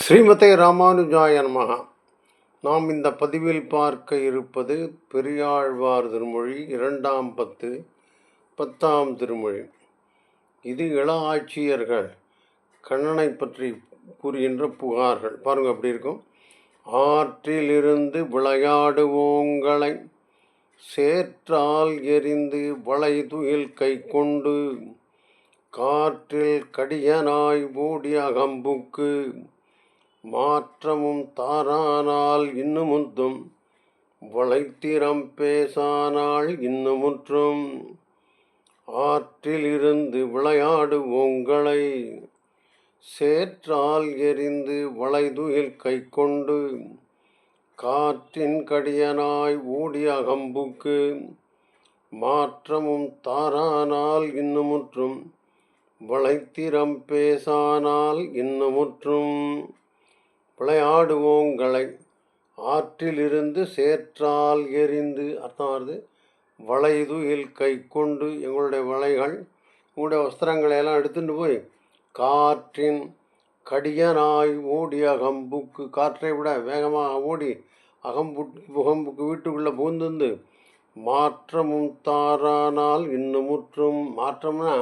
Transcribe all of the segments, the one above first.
ஸ்ரீமதே ராமானுஜாய நமஹ. நாம் இந்த பதிவில் பார்க்க இருப்பது பெரியாழ்வார் திருமொழி 2ஆம் பத்து 10ஆம் திருமொழி. இது இள ஆட்சியர்கள் கண்ணனை பற்றி கூறுகின்ற புகார்கள். பாருங்க அப்படி இருக்கும். ஆற்றிலிருந்து விளையாடுவோங்களை சேற்றால் எரிந்து வளைதுயில் கை கொண்டு காற்றில் கடியனாய் ஓடி அகம்புக்கு மாற்றமும் தாரானால் இன்னுமுந்தும் வளைத்திறம் பேசானால் இன்னுமுற்றும் ஆற்றிலிருந்து விளையாடுவோங்களை சேற்றால் எரிந்து வளைதுயில் கை கொண்டு காற்றின் கடியனாய் ஓடி அகம்புக்கு மாற்றமும் தாரானால் இன்னுமுற்றும் வளைத்திறம் பேசானால் இன்னுமுற்றும் விளையாடுவோங்களை ஆற்றிலிருந்து சேற்றால் எரிந்து அர்த்தமானது வளைதுயில் கை கொண்டு எங்களுடைய வளைகள் உங்களுடைய வஸ்திரங்களை எல்லாம் எடுத்துட்டு போய் காற்றின் கடியனாய் ஓடி அகம்புக்கு காற்றை விட வேகமாக ஓடி அகம்புக்கு வீட்டுக்குள்ளே பூந்துந்து மாற்றமும் தாரானால் இன்னுமுற்றும் மாற்றம்னா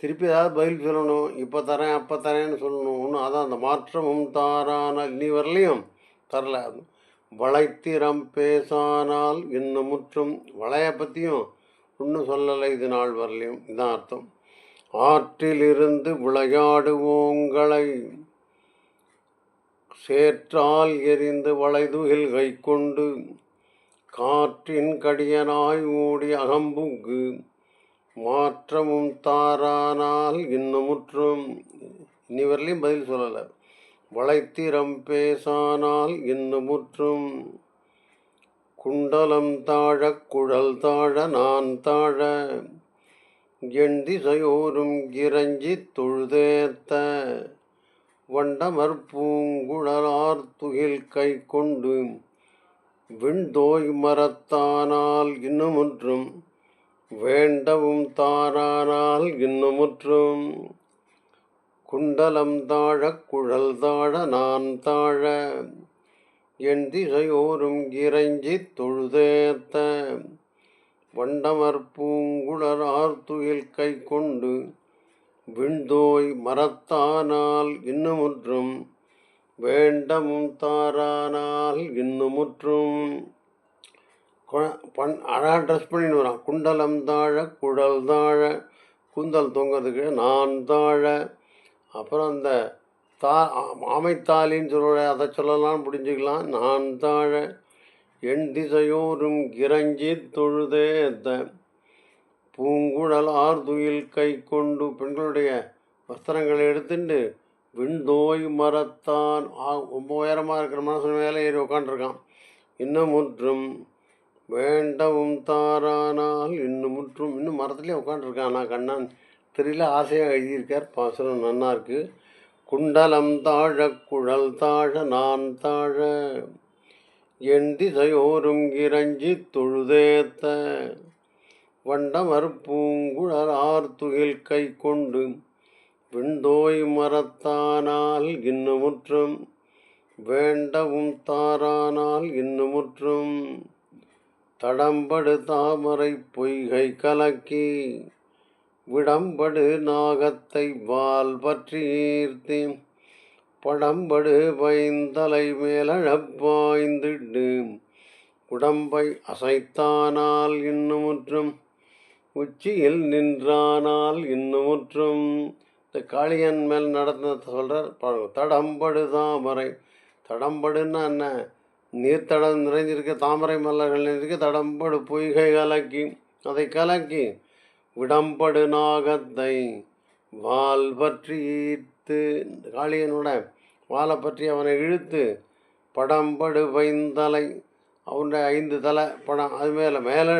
திருப்பி ஏதாவது பதில் சொல்லணும். இப்போ தரேன் அப்போ தரேன்னு சொல்லணும். ஒன்றும் அதான் அந்த மாற்றமும் தாரானால் நீ வரலையும் தரல. வளைத்திறம் பேசானால் இன்னுமுற்றும் வளைய பற்றியும் ஒன்றும் சொல்லலை இது நாள் வரலையும். இதான் அர்த்தம். ஆற்றிலிருந்து விளையாடுவோங்களை சேற்றால் எரிந்து வளைதுகில் கை கொண்டு காற்றின் கடியனாய் ஓடி அகம்புக்கு மாற்றமும் தாரானால் இன்னுமுற்றும் இனி வரலையும் பதில் சொல்லலை. வளைத்திறம் பேசானால் இன்னுமுற்றும் குண்டலம் தாழ குழல் தாழ நான் தாழ எண் திசையோரும் இறைஞ்சி தொழுதேத்த வண்டமர் பூங்குழலார் துகில் கை கொண்டு விண்தோய் மரத்தானால் இன்னுமுற்றும் வேண்டவும் தாரானால் இன்னுமுற்றும் குண்டலம் தாழ குழல் தாழ நான் தாழ என் திசையோரும் இறைஞ்சி தொழுதேத்த வண்டமர் பூங்குழலார் துயில் கை கொண்டு விண்தோய் மரத்தானால் இன்னுமுற்றும் வேண்டவும் தாரானால் இன்னுமுற்றும் அழகாக ட்ரெஸ் பண்ணின்னு வரான். குண்டலம் தாழ குழல் தாழ கூந்தல் தொங்கிறதுக்கு நான் தாழ அப்புறம் அந்த ஆமைத்தாலின்னு சொல்ல அதை சொல்லலாம் புரிஞ்சுக்கலாம். நான் தாழ என் திசையோரும் இறைஞ்சி தொழுதேத்த பூங்குழல் ஆர்துயில் கை கொண்டு பெண்களுடைய வஸ்திரங்களை எடுத்துட்டு விண்தோய் மரத்தான் ரொம்ப உயரமாக இருக்கிற மனசு மேலே ஏறி உட்காண்டிருக்கான். இன்னமுற்றும் வேண்டவும் தாரானால் இன்னுமுற்றும் இன்னும் மரத்துலேயே உட்காந்துருக்கான். நான் கண்ணான் தெரியல, ஆசையாக எழுதியிருக்கார். பாசுரம் நன்னா இருக்கு. குண்டலம் தாழ குழல் தாழ நான் தாழ என் திசையோரும் இறைஞ்சி தொழுதேத்த வண்டமர் பூங்குழல் ஆர்துகில் கை கொண்டு விண்தோய் மரத்தானால் இன்னுமுற்றும் வேண்டவும் தாரானால் இன்னுமுற்றும் தடம்படு தாமரை பொய்கை கலக்கி விடம்படு நாகத்தை வால் பற்றி ஈர்த்தி படம்படு பைந்தலை மேலழப்பாய்ந்திடு உடம்பை அசைத்தானால் இன்னுமுற்றும் உச்சியில் நின்றானால் இன்னுமுற்றும் இந்த காளியன் மேல் நடந்ததை சொல்கிறார். தடம்படு தாமரை தடம்படுன்னா என்ன? நீர்த்தடம் நிறைஞ்சிருக்க தாமரை மலர்கள் நிறைஞ்சிருக்க தடம்படு பொய்கை கலக்கி அதை கலக்கி விடம்படு நாகத்தை வால் பற்றி ஈர்த்து காளியனோட வாலை பற்றி அவனை இழுத்து படம்படு பைந்தலை அவனுடைய 5 தலை படம் அது மேலே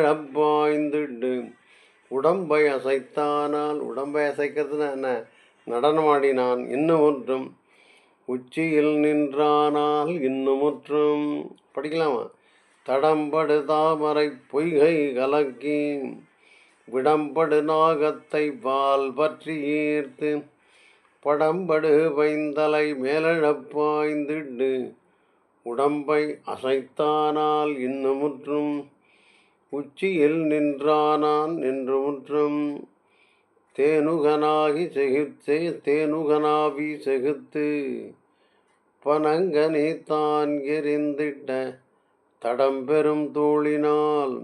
உடம்பை அசைத்தானால் உடம்பை அசைக்கிறதுனா என்ன? நடனமாடினான். இன்னுமுற்றும் உச்சியில் நின்றானால் இன்னுமுற்றும் படிக்கலாமா? தடம்படு தாமரை பொய்கை கலக்கி விடம்படு நாகத்தை வால் பற்றி ஈர்த்து படம்படு பைந்தலை மேலழப்பாய்ந்திட்டு உடம்பை அசைத்தானால் இன்னமுற்றும் உச்சியில் நின்றானான் நின்றுமுற்றும் தேனுகனாவி செகுத்து பனங்கனி தான் எரிந்திட்ட தடம்பெரும் தோளினால்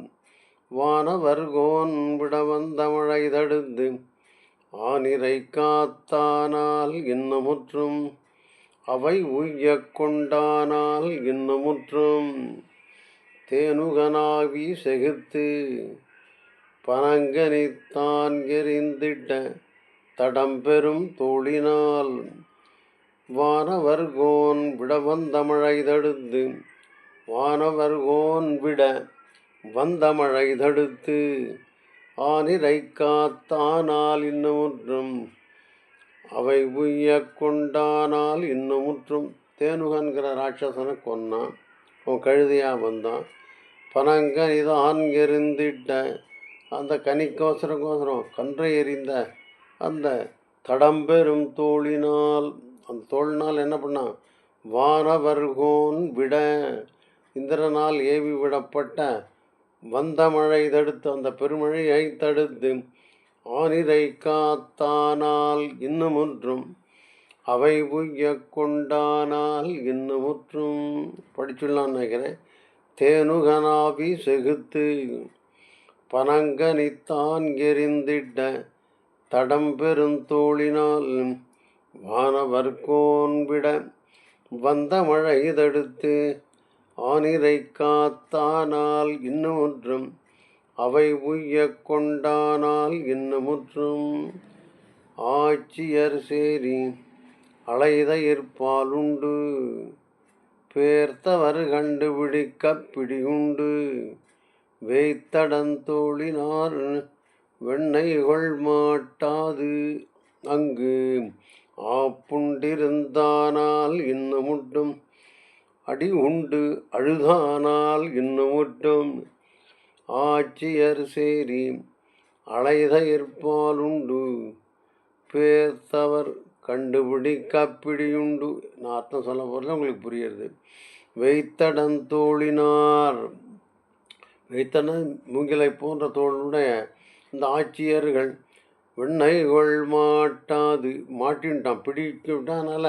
வானவர்கோன் விடவந்த மழை தடுத்து ஆனிரை காத்தானால் இன்னமுற்றும் அவை உய்யக் கொண்டானால் இன்னமுற்றும் தேனுகனாவி செகுத்து பனங்கனித்தான் எரிந்திட்ட தடம்பெரும் தோளினால் வானவர்கோன் விட வந்த மழை தடுத்து வானவர்கோன் விட வந்த மழை தடுத்து ஆனிரை காத்தானால் இன்னமுற்றும் அவை உய்யக் கொண்டானால் இன்னமுற்றும் தேனுகன்கிற ராட்சசனை கொன்னான். அவன் கழுதையாக வந்தான். பனங்கனிதான் எரிந்திட்ட அந்த கனிக்கோசரம் கன்றை எறிந்த அந்த தடம்பெரும் தோளினால் அந்த தோளினால் என்ன பண்ணான்? வானவர்கோன் விட இந்திரனால் ஏவி விடப்பட்ட வந்த மழை தடுத்து அந்த பெருமழையை தடுத்து ஆனிரை காத்தானால் இன்னமுற்றும் அவை உய்யக் கொண்டானால் இன்னமுற்றும் படிச்சுடலான்னு நினைக்கிறேன். தேனுகனாவி செகுத்து பனங்கனித்தான் எரிந்திட்ட தடம்பெருந்தோளினால் வானவர்கோன் விட வந்த மழை தடுத்து ஆனிரை காத்தானால் இன்னமுற்றும் அவை உய்யக் கொண்டானால் இன்னமுற்றும் ஆட்சியர் சேரி அலைதயிர்பாலுண்டு பேர்த்தவர் கண்டுபிடிக்கப் பிடியுண்டு வேய்த்தடந்தோளினார் வெண்ணெய்கொள் மாட்டாது அங்கு ஆப்புண்டிருந்தானால் இன்னமுட்டும் அடி உண்டு அழுதானால் இன்னமுட்டும் ஆட்சியர் சேரி அலைதயிர்பாலுண்டு பேர்த்தவர் கண்டுபிடிக்கப் பிடியுண்டு. நான் அர்த்தம் சொல்ல போகிறத உங்களுக்கு புரியுறது. வைத்தடந்தோளினார் வைத்தடன் மூங்கிலை போன்ற தோளுடைய இந்த ஆட்சியர்கள் வெண்ணெய்கொள் மாட்டாது மாட்டின்ட்டான் பிடிச்சு விட்டானால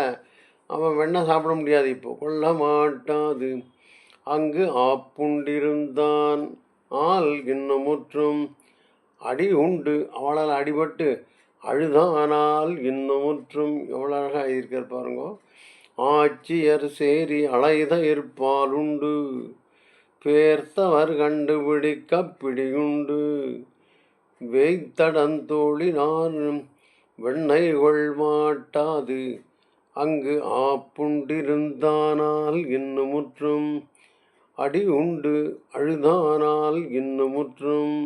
அவன் வெண்ணெய் சாப்பிட முடியாது. இப்போ கொள்ள மாட்டாது அங்கு ஆப்புண்டிருந்தான் ஆள் இன்னமுற்றும் அடி உண்டு அவளால் அடிபட்டு அழுதானால் இன்னமுற்றும் எவ்வளோ அழகாக இருக்கிற பாருங்க. ஆட்சியர் சேரி அலைதயிர்பாலுண்டு பேர்த்தவர் கண்டுபிடிக்கப் பிடியுண்டு வேய்த்தடந்தோளினார் வெண்ணெய்கொள் மாட்டாது அங்கு ஆப்புண்டிருந்தானால் இன்னமுற்றும் அடி உண்டு அழுதானால் இன்னமுற்றும்.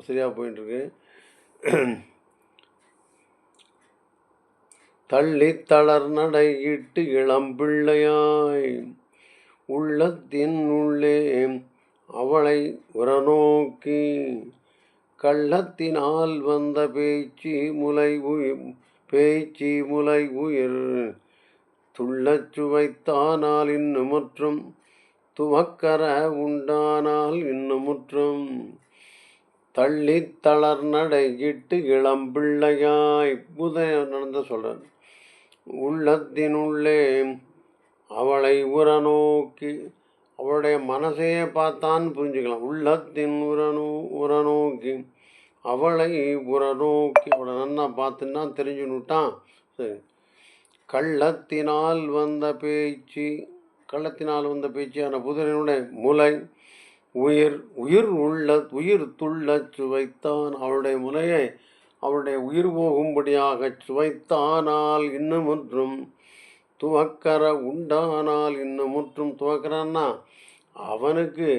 சரியாக போயிட்டுருக்கு. தள்ளி தளர் நடையிட்டு இளம்பிள்ளையாய் உள்ளத்தின் உள்ளே அவளை உரநோக்கி கள்ளத்தினால் வந்த பேச்சு முலை உயிர் துள்ளச் சுவைத்தானால் இன்னமுற்றும் துவக்கர உண்டானால் இன்னமுற்றும் தள்ளி தளர் நடையிட்டு இளம்பிள்ளையாய் புதைய நடந்த சொல்கிறார். உள்ளத்தினுள்ளே அவளை உரநோக்கி அவளுடைய மனசையே பார்த்தான்னு புரிஞ்சுக்கலாம். உள்ளத்தின் உரநோக்கி அவளை உரநோக்கி அவளை நன்னா பார்த்துன்னா தெரிஞ்சுன்னுட்டான். சரி. கள்ளத்தினால் வந்த பேச்சான புதரினுடைய முலை உயிர் துள்ளச் சுவைத்தான் அவளுடைய முலையை அவளுடைய உயிர் போகும்படியாக சுவைத்தானால் இன்னமுற்றும் துவக்கர உண்டானால் இன்னமுற்றும் துவக்கரன்னா அவனுக்கு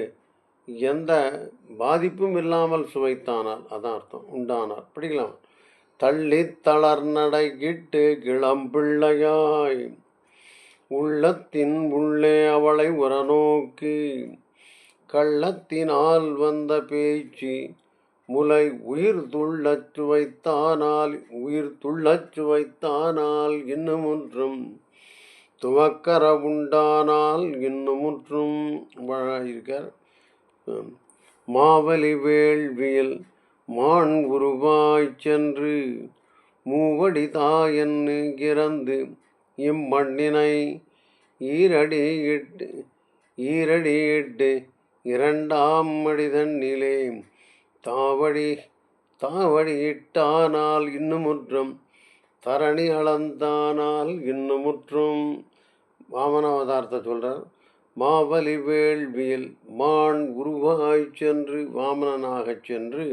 எந்த பாதிப்பும் இல்லாமல் சுவைத்தானால் அதான் அர்த்தம் உண்டானார். படிக்கலாம். தள்ளி தளர் நடையிட்டு கிளம்பிள்ளையாய் உள்ளத்தின் உள்ளே அவளை உரநோக்கி கள்ளத்தினால் வந்த பேச்சு முலை உயிர் துள்ளச் சுவைத்தானால் இன்னுமுற்றும் துவக்கர உண்டானால் இன்னுமுற்றும் இருக்கார். மாவலி வேள்வியில் மான் உருவாய்ச் சென்று மூவடி தாயன்னு கிறந்து இம்மண்ணினை ஈரடியிட்டு இரண்டாம் மடிதன்னிலே தாவடி இட்டானால் இன்னுமுற்றும் தரணி அளந்தானால் இன்னுமுற்றும். வாமன அவதாரத்தை சொல்றார். மாவலி வேள்வியில் மான் உருவாய்ச் சென்று வாமனனாகச் சென்று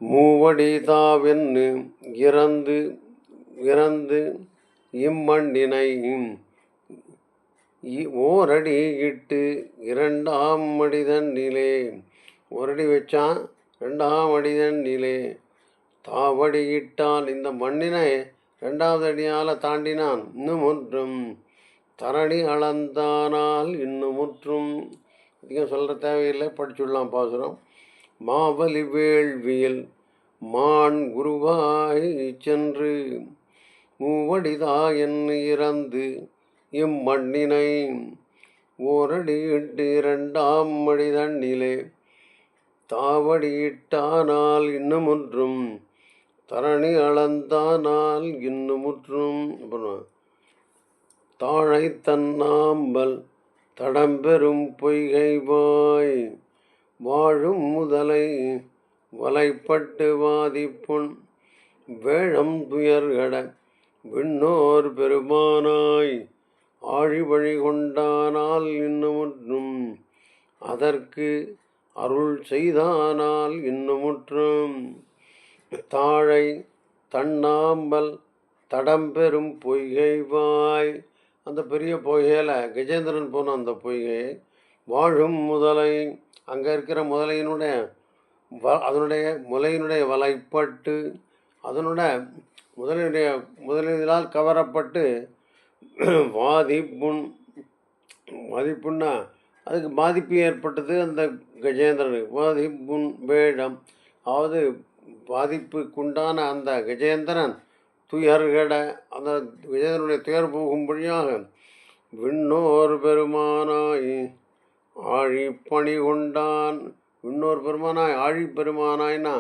மூவடி தாவென்னு இறந்து இம்மண்ணினை ஓரடி இட்டு இரண்டாம் மடிதன்னிலே ஓரடி வச்சான், ரெண்டாம் அடிதன்னிலே தாவடி இட்டான், இந்த மண்ணினை ரெண்டாவது அடியால் தாண்டினான் இன்னுமுற்றும் தரணி அளந்தானால் இன்னுமுற்றும். அதிகம் சொல்கிற தேவையில்லை, படிச்சுடலாம் பாசுரம். மாவலி வேள்வியில் மான் குருவாய் சென்று மூவடிதாயன் இறந்து இம்மண்ணினை ஓரடியிட்டு இரண்டாம் மடிதன்னிலே தாவடியிட்டானால் இன்னுமுற்றும் தரணி அளந்தானால் இன்னுமுற்றும். தாழை தன்னாம்பல் தடம்பெரும் பொய்கைவாய் வாழும் முதலை வலைப்பட்டு வாதிப்புண் வேழம் துயர்கட விண்ணோர் பெருமானாய் ஆழிவழி கொண்டானால் இன்னுமுற்றும் அதற்கு அருள் செய்தானால் இன்னுமுற்றும். தாழை தன்னாம்பல் தடம்பெரும் பொய்கைவாய், அந்த பெரிய பொய்கையில் கஜேந்திரன் போன அந்த பொய்கையை வாழும் முதலை, அங்கே இருக்கிற அதனுடைய முலையினுடைய வலைப்பட்டு முதலினால் கவரப்பட்டு வாதிப்புன்னா அதுக்கு பாதிப்பு ஏற்பட்டது அந்த கஜேந்திரனுக்கு. வாதிப்புண் வேடம், அதாவது பாதிப்புக்குண்டான அந்த கஜேந்திரன் துயர்கட, அந்த கஜேந்திரனுடைய துயர் போகும்படியாக விண்ணோர் பெருமானாய் ஆழி பணி கொண்டான். விண்ணோர் பெருமானாய் ஆழி பெருமானாய்னா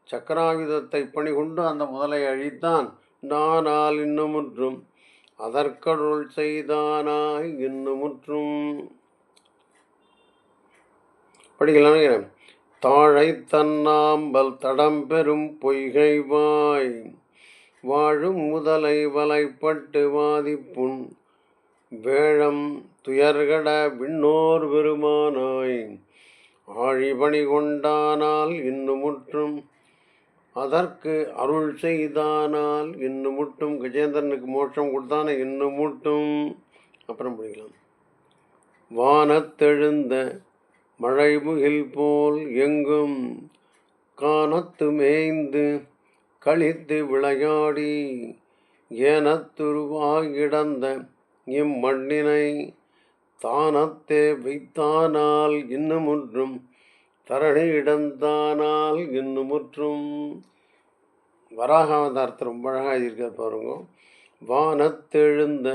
சக்கராயுதத்தை பணி கொண்டு அந்த முதலை அழித்தான். நானால் இன்னுமுற்றும் அதற்கருள் செய்தானாய் இன்னுமுற்றும். படிக்கலாம். தாழை தன்னாம்பல் தடம்பெரும் பொய்கைவாய் வாழும் முதலை வலைப்பட்டு வாதிப்புண் வேழம் துயர்கட விண்ணோர் பெருமானாய் ஆழிபணி கொண்டானால் இன்னுமுற்றும் அதற்கு அருள் செய்தானால் இன்னுமுட்டும். கஜேந்திரனுக்கு மோட்சம் கொடுத்தான இன்னுமுட்டும். அப்புறம் படிக்கலாம். வானத்தெழுந்த மழைமுகில் போல் எங்கும் காணத்து மேய்ந்து கழித்து விளையாடி ஏனத்துருவாகிடந்த இம்மண்ணினை தானத்தே வைத்தானால் இன்னுமுற்றும் தரணி இடந்தானால் இன்னுமுற்றும். வராக அவதாரத்தை ரொம்ப அழகாக இருக்க பாருங்க. வானத்தெழுந்த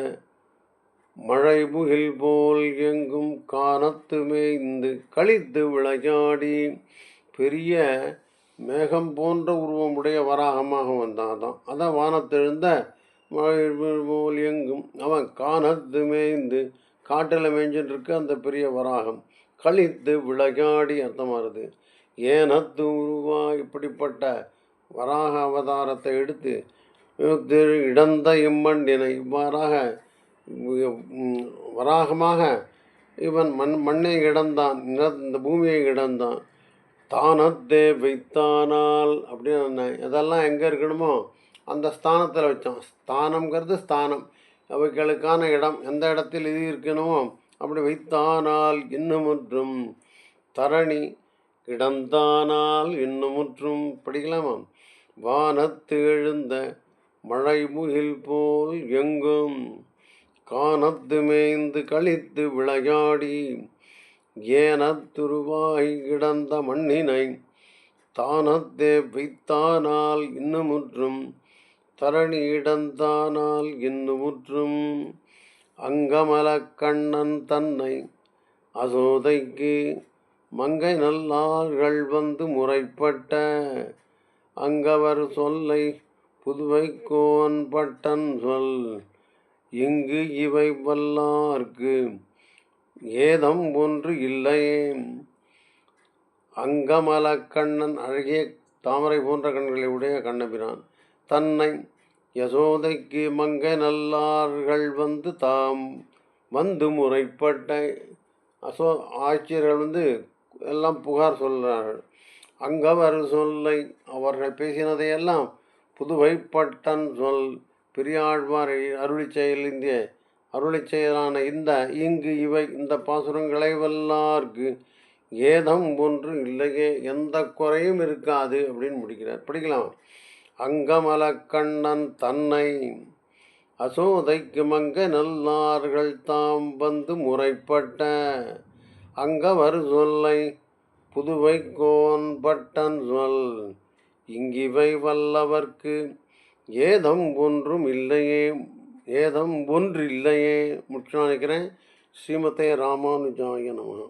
மழைமுகில் போல் எங்கும் காணத்து மேய்ந்து கழித்து விளையாடி, பெரிய மேகம் போன்ற உருவமுடைய வராகமாக வந்தாதான். அதான் வானத்தெழுந்த மழை போல் எங்கும், அவன் காணத்து மேய்ந்து காட்டில் மேய்ஞ்சின்னு இருக்க அந்த பெரிய வராகம் கழித்து விளையாடி அர்த்தமாகுது. ஏனத்து உருவா, இப்படிப்பட்ட வராக அவதாரத்தை எடுத்து இடந்த இம்மண்ணினை இவ்வாறாக வராகமாக இவன் மண்ணை இடந்தான், இந்த பூமியை இடந்தான். தானத்தே வைத்தானால் அப்படின்னு இதெல்லாம் எங்கே இருக்கணுமோ அந்த ஸ்தானத்தில் வச்சான். ஸ்தானம்ங்கிறது ஸ்தானம், அவைகளுக்கான இடம், எந்த இடத்தில் இது இருக்கணுமோ அப்படி வைத்தானால் இன்னுமுற்றும் தரணி இடந்தானால் இன்னுமுற்றும். படிக்கலாமா? வானத்து எழுந்த மழைமுகில் போல் எங்கும் காணத்து மேய்ந்து கழித்து விளையாடி ஏனத்துருவாய் கிடந்த மண்ணினை தானத்தே வைத்தானால் இன்னுமுற்றும் தரணி இடந்தானால் இன்னுமுற்றும் அங்கமலக் கண்ணன் தன்னை அசோதைக்கு மங்கை நல்லார்கள் வந்து முறைப்பட்ட அங்கவர் சொல்லை புதுவைக்கோன் பட்டன் சொல் இங்கு இவை வல்லார்க்கு ஏதம் ஒன்று இல்லையே. அங்கமலக் கண்ணன் அழகிய தாமரை போன்ற கண்களை உடைய கண்ணபிரான் தன்னை யசோதைக்கு மங்கை நல்லார்கள் வந்து முறைப்பட்ட ஆட்சியர்கள் எல்லாம் புகார் சொல்கிறார்கள். அங்கவர் சொல்லை அவர்கள் பேசினதையெல்லாம் புதுவைப்பட்டன் சொல் பெரியாழ்வார் அருளி செயலான இங்கு இவை இந்த பாசுரங்களை வல்லார்க்கு ஏதம் ஒன்று இல்லையே, எந்த குறையும் இருக்காது அப்படின்னு முடிக்கிறார். படிக்கலாம். அங்கமலக் கண்ணன் தன்னை அசோதைக்கு மங்கை நல்லார்கள் வந்து முறைப்பட்ட அங்கவர் சொல்லை புதுவைக்கோன் பட்டன் சொல் இங்கிவை வல்லவர்க்கு ஏதம் ஒன்று இல்லையே. முற்று நினைக்கிறேன். ஸ்ரீமதே ராமானுஜாய நமः.